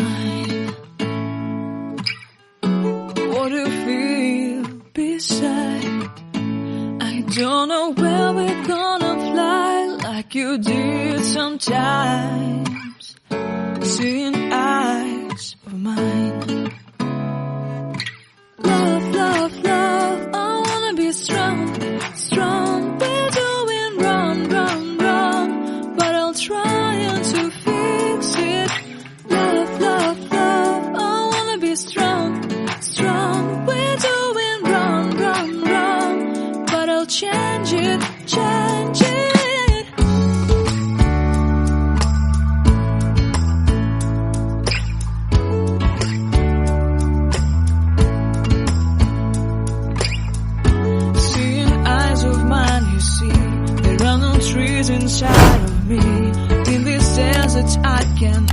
mine. What do you feel beside? I don't know where we're gonna fly like you did sometimes. Seeing eyes of mine. Love, love, love, I wanna be strong, strong. We're doing wrong, wrong, wrong, but I'll try to fix it. Love, love, love, I wanna be strong, strong. We're doing wrong, wrong, wrong, but I'll change it, change it. Trees inside of me. In this desert I can